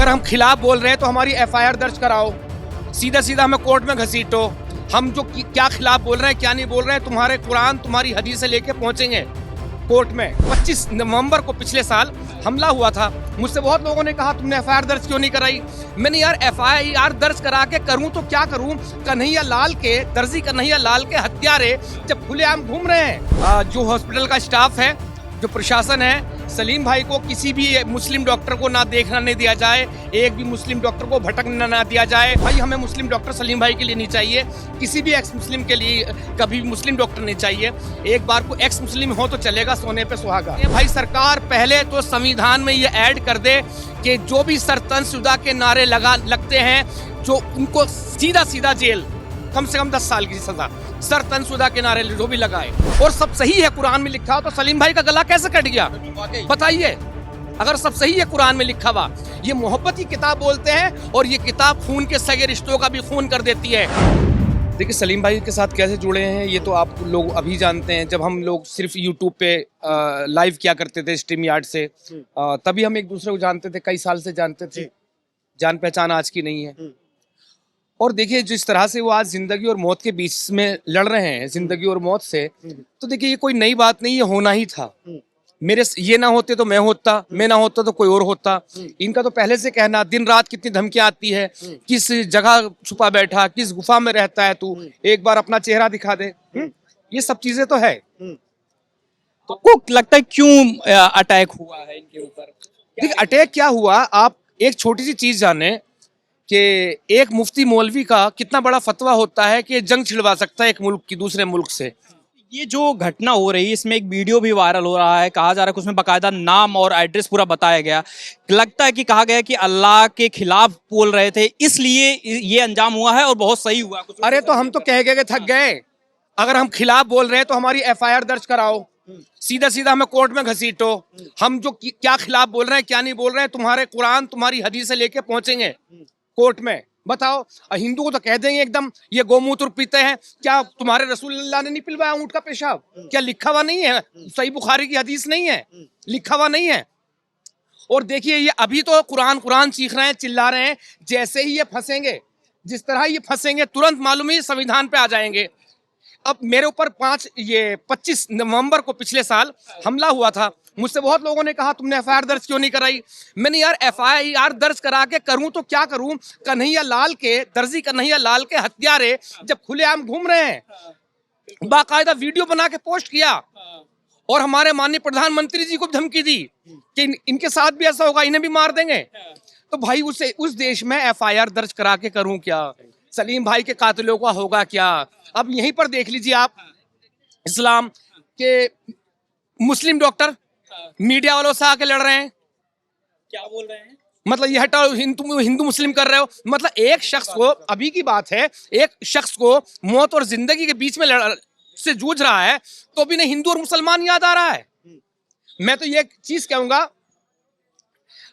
हम खिलाफ बोल रहे हैं तो हमारी एफआईआर दर्ज कराओ, सीधा सीधा हमें कोर्ट में घसीटो। हम जो क्या खिलाफ बोल रहे हैं क्या नहीं बोल रहे हैं, तुम्हारे कुरान तुम्हारी हदीस से लेके पहुंचेंगे कोर्ट में। 25 नवंबर को पिछले साल हमला हुआ था। मुझसे बहुत लोगों ने कहा तुमने एफआईआर दर्ज क्यों नहीं कराई। मैंने यार एफआईआर दर्ज करा के करूं तो क्या करूं, कन्हैया लाल के दर्जी कन्हैया लाल के हत्यारे जब खुलेआम घूम रहे हैं। जो हॉस्पिटल का स्टाफ है, जो प्रशासन है, सलीम भाई को किसी भी मुस्लिम डॉक्टर को ना देखना नहीं दिया जाए, एक भी मुस्लिम डॉक्टर को भटकना ना दिया जाए। भाई हमें मुस्लिम डॉक्टर सलीम भाई के लिए नहीं चाहिए, किसी भी एक्स मुस्लिम के लिए कभी भी मुस्लिम डॉक्टर नहीं चाहिए। एक बार को एक्स मुस्लिम हो तो चलेगा, सोने पे सुहागा। भाई सरकार पहले तो संविधान में ये ऐड कर दे कि जो भी सरतनशुदा के नारे लगते हैं, जो उनको सीधा सीधा जेल, कम से कम 10 साल की सजा, सरतनशुदा के नारे जो भी लगाए। और सब सही है, कुरान में लिखा हो तो सलीम भाई का गला कैसे कट गया बताइए। अगर सब सही है कुरान में लिखा हुआ, ये मोहब्बत की किताब बोलते हैं और ये किताब खून के सगे रिश्तों का भी खून कर देती है। देखिए सलीम भाई के साथ कैसे जुड़े हैं ये तो आप लोग अभी जानते हैं। जब हम लोग सिर्फ यूट्यूब पे लाइव किया करते थे स्ट्रीम यार्ड से, तभी हम एक दूसरे को जानते थे, कई साल से जानते थे। जान पहचान आज की नहीं है। और देखिए जिस तरह से वो आज जिंदगी और मौत के बीच में लड़ रहे हैं, जिंदगी और मौत से, तो देखिए ये कोई नई बात नहीं, ये होना ही था। मेरे ये ना होते तो मैं होता, मैं ना होता तो कोई और होता। इनका तो पहले से कहना, दिन रात कितनी धमकियां आती है, किस जगह छुपा बैठा, किस गुफा में रहता है तू, एक बार अपना चेहरा दिखा दे। ये सब चीजें तो है। तो आपको लगता है क्यों अटैक हुआ है इनके ऊपर? देखिए अटैक क्या हुआ, आप एक छोटी सी चीज जाने कि एक मुफ्ती मौलवी का कितना बड़ा फतवा होता है कि जंग छिड़वा सकता है एक मुल्क की दूसरे मुल्क से। ये जो घटना हो रही है, इसमें एक वीडियो भी वायरल हो रहा है, कहा जा रहा है कि उसमें बाकायदा नाम और एड्रेस पूरा बताया गया। लगता है कि कहा गया कि अल्लाह के खिलाफ बोल रहे थे, इसलिए ये अंजाम हुआ है और बहुत सही हुआ। कुछ अरे तो हम तो कह के थक गए। अगर हम खिलाफ बोल रहे हैं तो हमारी एफआईआर दर्ज कराओ, सीधा सीधा हमें कोर्ट में घसीटो। हम जो क्या खिलाफ बोल रहे हैं क्या नहीं बोल रहे हैं, तुम्हारे कुरान तुम्हारी हदीस से लेके पहुंचेंगे कोर्ट में। बताओ, हिंदू को तो कह देंगे एकदम ये गोमूत्र पीते हैं, क्या तुम्हारे रसूलुल्लाह ने नहीं पिलवाया ऊंट का पेशाब? क्या लिखा हुआ नहीं है? सही बुखारी की हदीस नहीं है, लिखा हुआ नहीं है। और देखिए ये अभी तो कुरान कुरान चीख रहे हैं, चिल्ला रहे हैं, जैसे ही ये फंसेंगे, जिस तरह ये फंसेंगे, तुरंत मालूम ही संविधान पे आ जाएंगे। अब मेरे ऊपर 25 नवंबर को पिछले साल हमला हुआ था। मुझसे बहुत लोगों ने कहा तुमने एफआईआर दर्ज क्यों नहीं कराई। मैंने यार एफआईआर दर्ज करा के करूं तो क्या करूं, कन्हैया लाल के दर्जी कन्हैया लाल के हत्यारे जब खुलेआम घूम रहे हैं, बाकायदा वीडियो बना के पोस्ट किया और हमारे माननीय प्रधानमंत्री जी को धमकी दी कि इनके साथ भी ऐसा होगा, इन्हें भी मार देंगे। तो भाई उस देश में एफआईआर दर्ज करा के करूं क्या, सलीम भाई के कातिलों का होगा क्या। अब यहीं पर देख लीजिए आप, इस्लाम के मुस्लिम डॉक्टर मीडिया वालों से आके लड़ रहे हैं। क्या बोल रहे हैं? मतलब ये हटाओ, हिंदू मुस्लिम कर रहे हो। मतलब एक शख्स को, अभी की बात है, एक शख्स को मौत और जिंदगी के बीच में से जूझ रहा है तो भी नहीं हिंदू और मुसलमान याद आ रहा है। मैं तो ये चीज कहूंगा,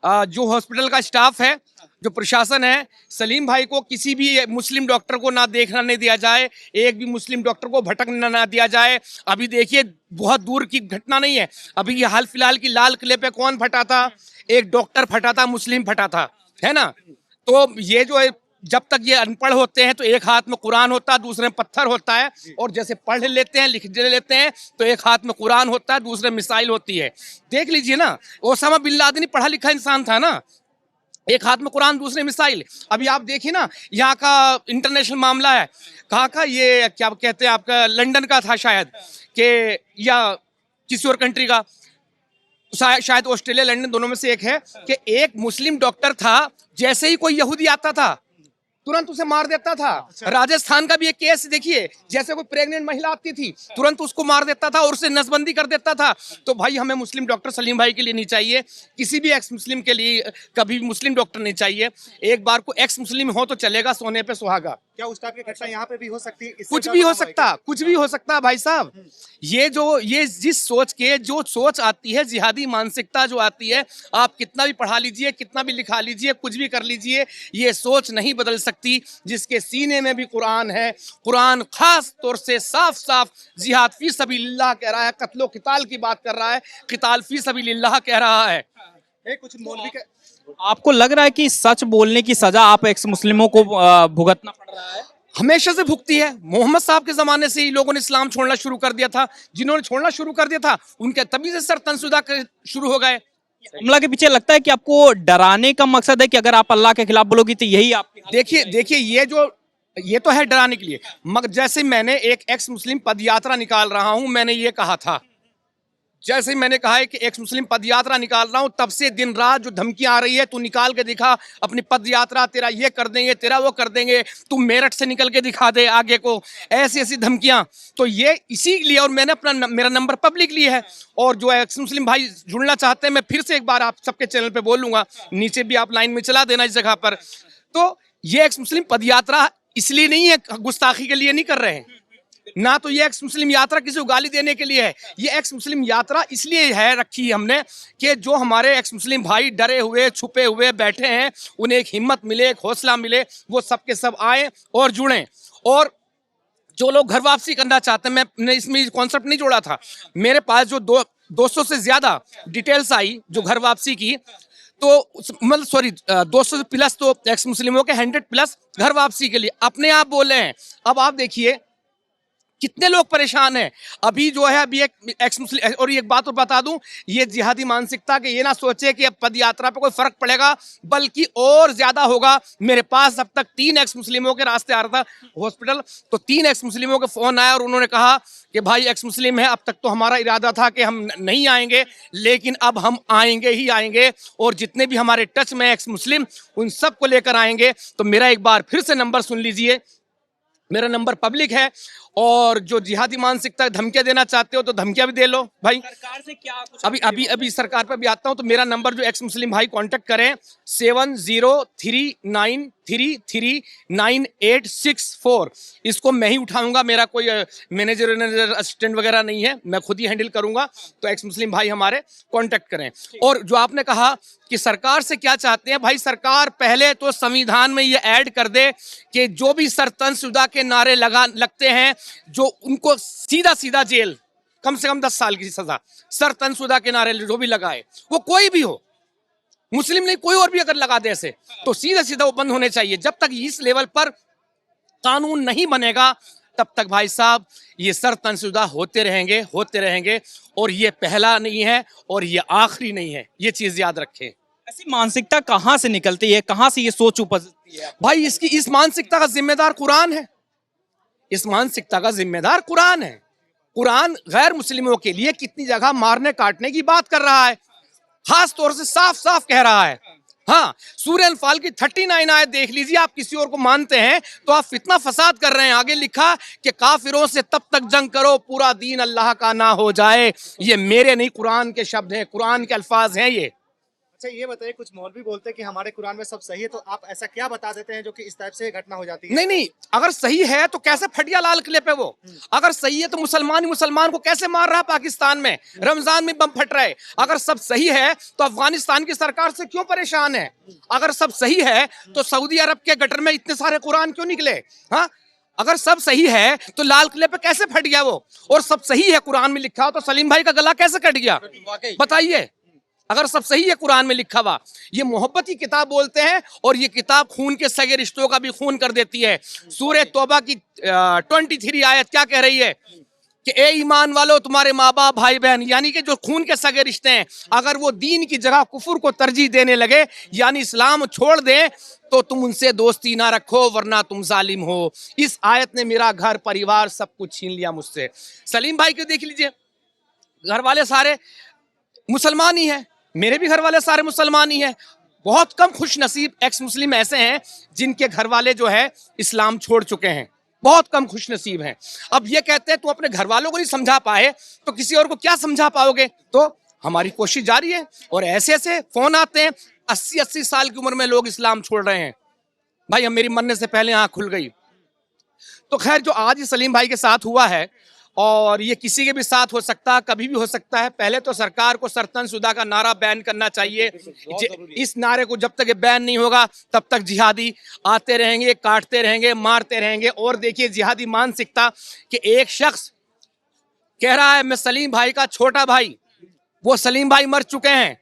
जो हॉस्पिटल का स्टाफ है, जो प्रशासन है, सलीम भाई को किसी भी मुस्लिम डॉक्टर को ना देखना नहीं दिया जाए, एक भी मुस्लिम डॉक्टर को भटकना ना दिया जाए। अभी देखिए बहुत दूर की घटना नहीं है, अभी ये हाल फिलहाल की लाल किले पे कौन फटा था, एक डॉक्टर फटा था, मुस्लिम फटा था, है ना। तो ये जो है, जब तक ये अनपढ़ होते हैं तो एक हाथ में कुरान होता है, दूसरे में पत्थर होता है, और जैसे पढ़ लेते हैं लिख लेते हैं तो एक हाथ में कुरान होता है, दूसरे में मिसाइल होती है। देख लीजिए ना, ओसामा बिन लादेन पढ़ा लिखा इंसान था ना, एक हाथ में कुरान दूसरे मिसाइल। अभी आप देखिए ना, यहाँ का इंटरनेशनल मामला है, कहाँ का, ये क्या कहते हैं आपका, लंदन का था शायद, कि या किसी और कंट्री का, शायद ऑस्ट्रेलिया लंदन दोनों में से एक है, कि एक मुस्लिम डॉक्टर था, जैसे ही कोई यहूदी आता था तुरंत उसे मार देता था। राजस्थान का भी एक केस देखिए, जैसे कोई प्रेग्नेंट महिला आती थी तुरंत उसको मार देता था और उसे नसबंदी कर देता था। तो भाई हमें मुस्लिम डॉक्टर सलीम भाई के लिए नहीं चाहिए, किसी भी एक्स मुस्लिम के लिए कभी भी मुस्लिम डॉक्टर नहीं चाहिए। एक बार को एक्स मुस्लिम हो तो चलेगा, सोने पे सुहागा। क्या उस टाइप की घटना यहाँ पे भी हो सकती है? कुछ भी हो सकता, कुछ भी हो सकता भाई साहब। ये जिस सोच के, जो सोच आती है, जिहादी मानसिकता जो आती है, आप कितना भी पढ़ा लीजिए, कितना भी लिखा लीजिए, कुछ भी कर लीजिए, ये सोच नहीं बदल सकती। जिसके सीने में भी कुरान है, कुरान खास तौर से साफ साफ जिहाद फी सबीलिल्लाह कह रहा है, कत्लो किताल की बात कर रहा है, किताल फी सबीलिल्लाह कह रहा है। कुछ मौलवी के आपको लग रहा है कि सच बोलने की सजा आप एक्स मुस्लिमों को भुगतना पड़ रहा है? हमेशा से भुगती है। मोहम्मद साहब के जमाने से ही लोगों ने इस्लाम छोड़ना शुरू कर दिया था। जिन्होंने छोड़ना शुरू कर दिया था उनके तभी से सर तनसुदा शुरू हो गए। हमला के पीछे लगता है कि आपको डराने का मकसद है कि अगर आप अल्लाह के खिलाफ बोलोगी तो यही आप देखिए ये तो है डराने के लिए, मगर जैसे मैंने एक एक्स मुस्लिम पदयात्रा निकाल रहा हूं, मैंने ये कहा था, जैसे ही मैंने कहा है कि एक्स मुस्लिम पदयात्रा निकाल रहा हूं, तब से दिन रात जो धमकियां आ रही है, तू निकाल के दिखा अपनी पदयात्रा, तेरा ये कर देंगे, तेरा वो कर देंगे, तू मेरठ से निकल के दिखा दे आगे को, ऐसी ऐसी धमकियां। तो ये इसीलिए, और मैंने अपना मेरा नंबर पब्लिक लिया है, और जो एक्स मुस्लिम भाई जुड़ना चाहते हैं, मैं फिर से एक बार आप सबके चैनल पे बोलूंगा, नीचे भी आप लाइन में चला देना इस जगह पर। तो ये एक्स मुस्लिम पदयात्रा इसलिए नहीं है, गुस्ताखी के लिए नहीं कर रहे हैं, ना तो ये एक्स मुस्लिम यात्रा किसी को गाली देने के लिए है। ये एक्स मुस्लिम यात्रा इसलिए है रखी हमने कि जो हमारे एक्स मुस्लिम भाई डरे हुए छुपे हुए बैठे हैं, उन्हें एक हिम्मत मिले, एक हौसला मिले, वो सबके सब आए और जुड़ें। और जो लोग घर वापसी करना चाहते हैं, मैंने इसमें कॉन्सेप्ट नहीं जोड़ा था, मेरे पास जो 200 से ज्यादा डिटेल्स आई जो घर वापसी की, तो मतलब सॉरी 200 प्लस तो एक्स मुस्लिमों के 100 प्लस घर वापसी के लिए अपने आप बोले हैं। अब आप देखिए कितने लोग परेशान हैं। अभी जो है, अभी एक एक्स मुस्लिम, और एक बात और बता दूं, ये जिहादी मानसिकता के ये ना सोचे कि अब पद यात्रा पे कोई फर्क पड़ेगा, बल्कि और ज्यादा होगा। मेरे पास अब तक 3 एक्स मुस्लिमों के रास्ते आ रहा था हॉस्पिटल, तो 3 एक्स मुस्लिमों के फोन आया और उन्होंने कहा कि भाई एक्स मुस्लिम है, अब तक तो हमारा इरादा था कि हम नहीं आएंगे, लेकिन अब हम आएंगे ही आएंगे, और जितने भी हमारे टच में एक्स मुस्लिम उन सबको लेकर आएंगे। तो मेरा एक बार फिर से नंबर सुन लीजिए, मेरा नंबर पब्लिक है, और जो जिहादी मानसिकता धमकियां देना चाहते हो तो धमकियां भी दे लो भाई। सरकार से क्या कुछ अभी सरकार पर भी आता हूं, तो मेरा नंबर जो एक्स मुस्लिम भाई कांटेक्ट करें 7039339864। इसको मैं ही उठाऊंगा, मेरा कोई मैनेजर असिस्टेंट वगैरह नहीं है, मैं खुद ही हैंडल करूंगा। तो एक्स मुस्लिम भाई हमारे कांटेक्ट करें। और जो आपने कहा कि सरकार से क्या चाहते हैं, भाई सरकार पहले तो संविधान में ये ऐड कर दे कि जो भी सरतनसुदा के नारे लगते हैं, जो उनको सीधा सीधा जेल, कम से कम 10 साल की सजा, सरतनसुदा के नारे जो भी लगाए, वो कोई भी हो, मुस्लिम नहीं कोई और भी अगर लगा दे ऐसे, तो सीधा सीधा वो बंद होने चाहिए। जब तक इस लेवल पर कानून नहीं बनेगा, तब तक भाई साहब ये सरतनसुदा होते रहेंगे, और ये पहला नहीं है और ये आखिरी नहीं है, ये चीज याद रखें। ऐसी मानसिकता कहाँ से निकलती है, कहाँ से ये सोच उपजती है? भाई इस मानसिकता का जिम्मेदार कुरान है, इस मानसिकता का जिम्मेदार कुरान है। कुरान गैर मुस्लिमों के लिए कितनी जगह मारने काटने की बात कर रहा है, खास तौर से साफ साफ कह रहा है। हाँ, सूरह अनफाल की 39 आयत देख लीजिए। आप किसी और को मानते हैं तो आप फितना फसाद कर रहे हैं। आगे लिखा कि काफिरों से तब तक जंग करो पूरा दीन अल्लाह का ना हो जाए। ये मेरे नहीं, कुरान के शब्द हैं, कुरान के अल्फाज हैं ये। अच्छा ये बताइए, कुछ मौलवी बोलते हैं कि हमारे कुरान में सब सही है, तो आप ऐसा क्या बता देते हैं जो कि इस टाइप से घटना हो जाती है? नहीं, अगर सही है तो कैसे फटिया लाल किले पे वो, अगर सही है तो मुसलमान ही मुसलमान को कैसे मार रहा है पाकिस्तान में, रमजान में बम फट रहा है। अगर सब सही है तो अफगानिस्तान की सरकार से क्यों परेशान है? अगर सब सही है तो सऊदी अरब के गटर में इतने सारे कुरान क्यों निकले? हाँ, अगर सब सही है तो लाल किले पे कैसे फट गया वो? और सब सही है कुरान में लिखा हो तो सलीम भाई का गला कैसे कट गया, बताइए? अगर सब सही है कुरान में लिखा हुआ। ये मोहब्बत की किताब बोलते हैं, और ये किताब खून के सगे रिश्तों का भी खून कर देती है। सूरह तौबा की 23 आयत क्या कह रही है कि ए ईमान वालों, तुम्हारे माँ बाप भाई बहन, यानी कि जो खून के सगे रिश्ते हैं, अगर वो दीन की जगह कुफर को तरजीह देने लगे, यानी इस्लाम छोड़ दें, तो तुम उनसे दोस्ती ना रखो वरना तुम जालिम हो। इस आयत ने मेरा घर परिवार सब कुछ छीन लिया मुझसे। सलीम भाई को देख लीजिए, घर वाले सारे मुसलमान ही हैं, मेरे भी घर वाले सारे मुसलमान ही हैं। बहुत कम खुश नसीब एक्स मुस्लिम ऐसे हैं जिनके घर वाले जो है इस्लाम छोड़ चुके हैं, बहुत कम खुश नसीब हैं। अब ये कहते हैं तुम अपने घर वालों को नहीं समझा पाए तो किसी और को क्या समझा पाओगे? तो हमारी कोशिश जारी है, और ऐसे ऐसे फोन आते हैं, 80-80 साल की उम्र में लोग इस्लाम छोड़ रहे हैं। भाई अब मेरी मरने से पहले आंख खुल गई। तो खैर, जो आज सलीम भाई के साथ हुआ है, और ये किसी के भी साथ हो सकता है, कभी भी हो सकता है। पहले तो सरकार को सरतनसुदा का नारा बैन करना चाहिए। इस नारे को जब तक ये बैन नहीं होगा तब तक जिहादी आते रहेंगे, काटते रहेंगे, मारते रहेंगे। और देखिए जिहादी मानसिकता कि एक शख्स कह रहा है मैं सलीम भाई का छोटा भाई, वो सलीम भाई मर चुके हैं,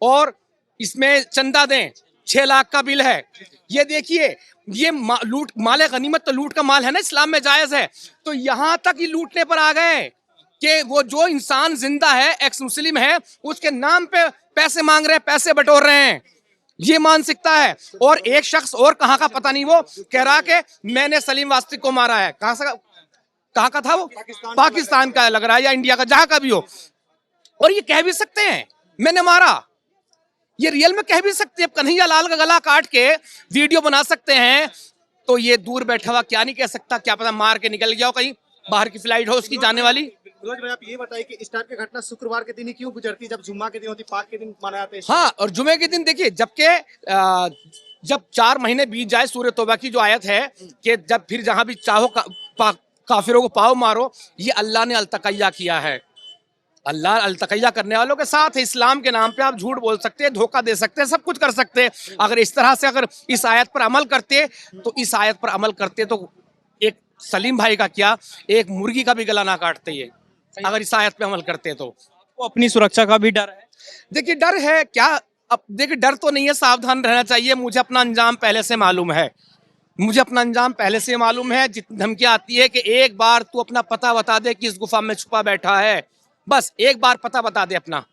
और इसमें चंदा दें, 6 लाख का बिल है। ये देखिए, ये लूट, माल गनीमत तो लूट का माल है ना, इस्लाम में जायज है। तो यहां तक ये लूटने पर आ गए कि वो जो इंसान जिंदा है, एक्स मुस्लिम है, उसके नाम पे पैसे मांग रहे हैं, पैसे बटोर रहे हैं। ये मानसिकता है। और एक शख्स और कहाँ का पता नहीं, वो कह रहा कि मैंने सलीम वास्तिक को मारा है। कहाँ का था वो? पाकिस्तान का लग रहा है या इंडिया का, जहां का भी हो। और ये कह भी सकते हैं मैंने मारा, ये रियल में कह भी सकते हैं। कन्हैया लाल का गला काट के वीडियो बना सकते हैं। तो ये दूर बैठा हुआ क्या नहीं कह सकता, क्या पता मार के निकल गया हो, कहीं बाहर की फ्लाइट हो उसकी जाने वाली। फिरोज भाई, आप ये बताइए कि इस टाइप की घटना शुक्रवार के दिन ही क्यों गुजरती है, जब जुम्मा के दिन होती, पाक के दिन माना जाता है? हाँ, और जुमे के दिन देखिए, जब 4 महीने बीत जाए, सूरह तौबा की जो आयत है कि जब फिर जहां भी चाहो काफिरों को पाव मारो, ये अल्लाह ने अलतकैया किया है। अल्लाह अलतकैया करने वालों के साथ है। इस्लाम के नाम पे आप झूठ बोल सकते हैं, धोखा दे सकते हैं, सब कुछ कर सकते हैं। अगर इस तरह से अगर इस आयत पर अमल करते, तो एक सलीम भाई का क्या, एक मुर्गी का भी गला ना काटते ये, अगर इस आयत पे अमल करते तो। वो अपनी सुरक्षा का भी डर है। देखिए, डर है क्या? अब देखिए, डर तो नहीं है, सावधान रहना चाहिए। मुझे अपना अंजाम पहले से मालूम है, जितनी धमकियां आती है कि एक बार तू अपना पता बता दे, किस गुफा में छुपा बैठा है, बस एक बार पता बता दे अपना।